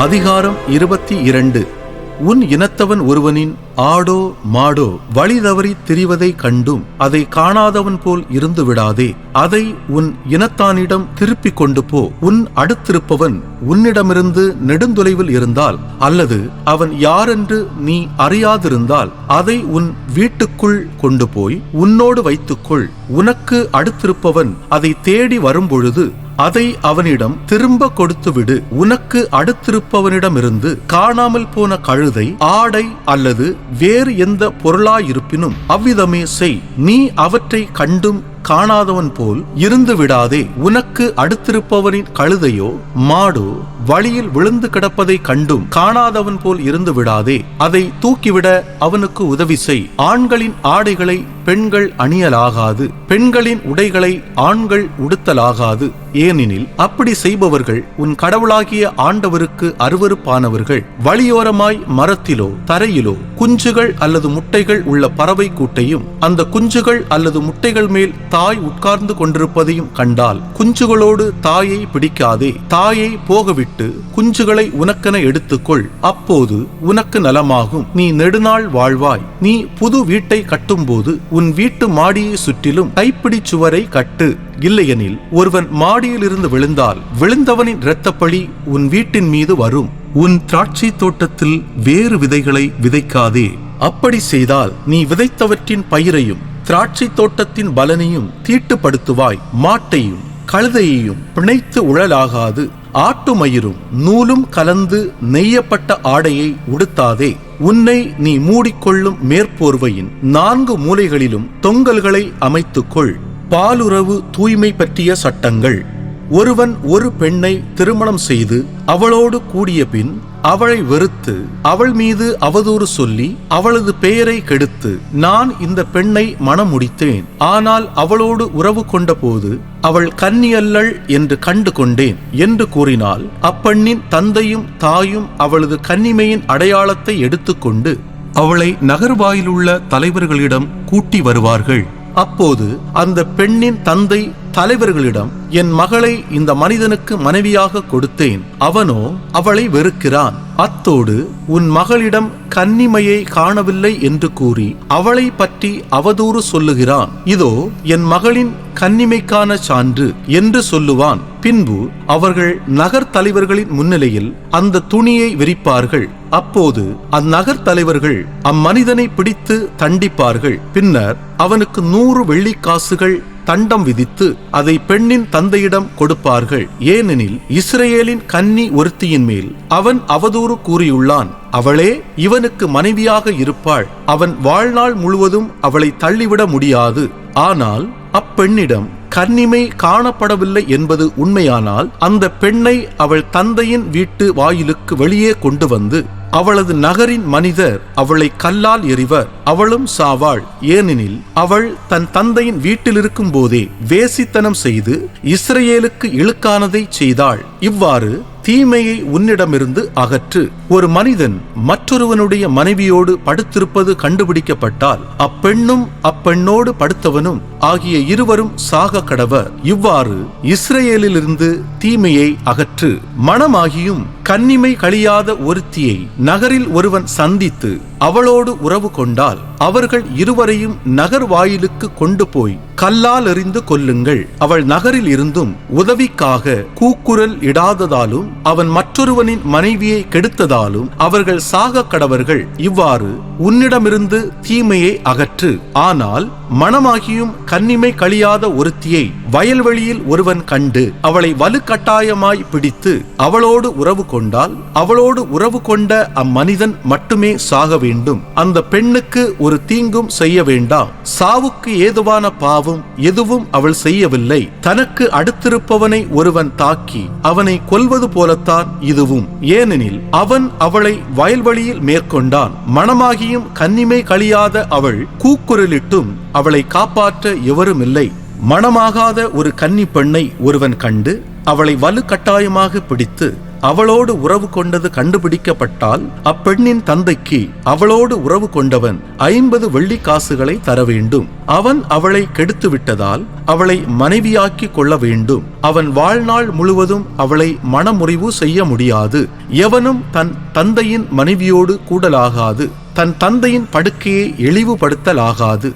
அதிகாரம் 22. உன் இனத்தவன் ஒருவனின் ஆடோ மாடோ வழி தவறி திரிவதை கண்டும் அதை காணாதவன் போல் இருந்து விடாதே. அதை உன் இனத்தானிடம் திருப்பிக் கொண்டு போ. உன் அடுத்திருப்பவன் உன்னிடமிருந்து நெடுந்தொலைவில் இருந்தால், அல்லது அவன் யாரென்று நீ அறியாதிருந்தால், அதை உன் வீட்டுக்குள் கொண்டு போய் உன்னோடு வைத்துக்கொள். உனக்கு அடுத்திருப்பவன் அதை தேடி வரும்பொழுது அதை அவனிடம் திரும்ப கொடுத்துவிடு. உனக்கு அடுத்திருப்பவனிடமிருந்து காணாமல் போன கழுதை, ஆடை அல்லது வேறு எந்த பொருளாயிருப்பினும் அவ்விதமே செய். நீ அவற்றை கண்டும் காணாதவன் போல் இருந்து விடாதே. உனக்கு அடுத்திருப்பவனின் கழுதையோ மாடோ வழியில் விழுந்து கிடப்பதை கண்டும் காணாதவன் போல் இருந்து விடாதே. அதை தூக்கிவிட அவனுக்கு உதவி செய். ஆண்களின் ஆடைகளை பெண்கள் அணியலாகாது, பெண்களின் உடைகளை ஆண்கள் உடுத்தலாகாது. ஏனெனில் அப்படி செய்பவர்கள் உன் கடவுளாகிய ஆண்டவருக்கு அருவருப்பானவர்கள். வழியோரமாய் மரத்திலோ தரையிலோ குஞ்சுகள் அல்லது முட்டைகள் உள்ள பறவை கூட்டையும் அந்த குஞ்சுகள் அல்லது முட்டைகள் மேல் தாய் உட்கார்ந்து கொண்டிருப்பதையும் கண்டால் குஞ்சுகளோடு தாயை பிடிக்காதே. தாயை போகவிட்டு குஞ்சுகளை உனக்கென எடுத்துக்கொள். அப்போது உனக்கு நலமாகும், நீ நெடுநாள் வாழ்வாய். நீ புது வீட்டை கட்டும்போது உன் வீட்டு மாடியை சுற்றிலும் கைப்பிடி சுவரை கட்டு. இல்லையெனில் ஒருவன் மாடியில் இருந்து விழுந்தால் விழுந்தவனின் இரத்தப்பழி உன் வீட்டின் மீது வரும். உன் திராட்சை தோட்டத்தில் வேறு விதைகளை விதைக்காதே. அப்படி செய்தால் நீ விதைத்தவற்றின் பயிரையும் திராட்சை தோட்டத்தின் பலனையும் தீட்டுப்படுத்துவாய். மாட்டையும் கழுதையையும் பிணைத்து உழலாகாது. ஆட்டு மயிரும் நூலும் கலந்து நெய்யப்பட்ட ஆடையை உடுத்தாதே. உன்னை நீ மூடிக்கொள்ளும் மேற்போர்வையின் 4 மூலைகளிலும் தொங்கல்களை அமைத்துக்கொள். பாலுறவு தூய்மை பற்றிய சட்டங்கள். ஒருவன் ஒரு பெண்ணை திருமணம் செய்து அவளோடு கூடிய பின் அவளை வெறுத்து அவள் மீது அவதூறு சொல்லி அவளது பெயரை கெடுத்து, நான் இந்த பெண்ணை மணம் முடித்தேன், ஆனால் அவளோடு உறவு கொண்ட போது அவள் கன்னியல்லள் என்று கண்டு கொண்டேன் என்று கூறினால், அப்பெண்ணின் தந்தையும் தாயும் அவளது கன்னிமையின் அடையாளத்தை எடுத்துக்கொண்டு அவளை நகர்வாயிலுள்ள தலைவர்களிடம் கூட்டி வருவார்கள். அப்போது அந்த பெண்ணின் தந்தை தலைவர்களிடம், என் மகளை இந்த மனிதனுக்கு மனைவியாக கொடுத்தேன், அவனோ அவளை வெறுக்கிறான். அத்தோடு உன் மகளிடம் கன்னிமையை காணவில்லை என்று கூறி அவளை பற்றி அவதூறு சொல்லுகிறான். இதோ என் மகளின் கன்னிமைக்கான சான்று என்று சொல்லுவான். பின்பு அவர்கள் நகர் தலைவர்களின் முன்னிலையில் அந்த துணியை விரிப்பார்கள். அப்போது அந்நகர் தலைவர்கள் அம்மனிதனை பிடித்து தண்டிப்பார்கள். பின்னர் அவனுக்கு 100 வெள்ளிக்காசுகள் தண்டம் விதித்து அதை பெண்ணின் தந்தையிடம் கொடுப்பார்கள். ஏனெனில் இஸ்ரேலின் கன்னி ஒருத்தியின் மேல் அவன் அவதூறு கூறியுள்ளான். அவளே இவனுக்கு மனைவியாக இருப்பாள். அவன் வாழ்நாள் முழுவதும் அவளை தள்ளிவிட முடியாது. ஆனால் அப்பெண்ணிடம் கன்னிமை காணப்படவில்லை என்பது உண்மையானால் அந்த பெண்ணை அவள் தந்தையின் வீட்டு வாயிலுக்கு வெளியே கொண்டு வந்து அவளது நகரின் மனிதர் அவளை கல்லால் எறிவர். அவளும் சாவாள். ஏனெனில் அவள் தன் தந்தையின் வீட்டில் இருக்கும் போதே வேசித்தனம் செய்து இஸ்ரேலுக்கு இழுக்கானதை செய்தாள். இவ்வாறு தீமையை உன்னிடமிருந்து அகற்று. ஒரு மனிதன் மற்றொருவனுடைய மனைவியோடு படுத்திருப்பது கண்டுபிடிக்கப்பட்டால் அப்பெண்ணும் அப்பெண்ணோடு படுத்தவனும் ஆகிய இருவரும் சாக கடவர். இவ்வாறு இஸ்ரேலிலிருந்து தீமையை அகற்று. மணமாகியும் கன்னிமை கழியாத ஒருத்தியை நகரில் ஒருவன் சந்தித்து அவளோடு உறவு கொண்டால் அவர்கள் இருவரையும் நகர் வாயிலுக்கு கொண்டு போய் கல்லால் எறிந்து கொல்லுங்கள். அவள் நகரில் இருந்தும் உதவிக்காக கூக்குரல் இடாததாலும் அவன் மற்றொருவனின் மனைவியை கெடுத்ததாலும் அவர்கள் சாக கடவர்கள். இவ்வாறு உன்னிடமிருந்து தீமையை அகற்று. ஆனால் மணமாகியும் கன்னிமை கழியாத ஒருத்தியை வயல்வெளியில் ஒருவன் கண்டு அவளை வலுக்கட்டாயமாய் பிடித்து அவளோடு உறவு கொண்டால் அவளோடு உறவு கொண்ட அம்மனிதன் மட்டுமே சாக வேண்டும். அந்த பெண்ணுக்கு ஒரு தீங்கும் செய்ய வேண்டாம். சாவுக்கு ஏதுவான பாவம் எதுவும் அவள் செய்யவில்லை. தனக்கு அடுத்திருப்பவனை ஒருவன் தாக்கி அவனை கொல்வது போலத்தான் இதுவும். ஏனெனில் அவன் அவளை வயல்வெளியில் மேற்கொண்டான். மணமாகியும் கன்னிமை கழியாத அவள் கூக்குரலிட்டும் அவளை காப்பாற்ற எவருமில்லை. மணமாகாத ஒரு கன்னி பெண்ணை ஒருவன் கண்டு அவளை வலுக்கட்டாயமாக பிடித்து அவளோடு உறவு கொண்டது கண்டுபிடிக்கப்பட்டால் அப்பெண்ணின் தந்தைக்கு அவளோடு உறவு கொண்டவன் 50 வெள்ளிக்காசுகளை தர வேண்டும். அவன் அவளை கெடுத்து விட்டதால் அவளை மனைவியாக்கி கொள்ள வேண்டும். அவன் வாழ்நாள் முழுவதும் அவளை மனமுறிவு செய்ய முடியாது. எவனும் தன் தந்தையின் மனைவியோடு கூடலாகாது. தன் தந்தையின் படுக்கையை இழிவுபடுத்தலாகாது.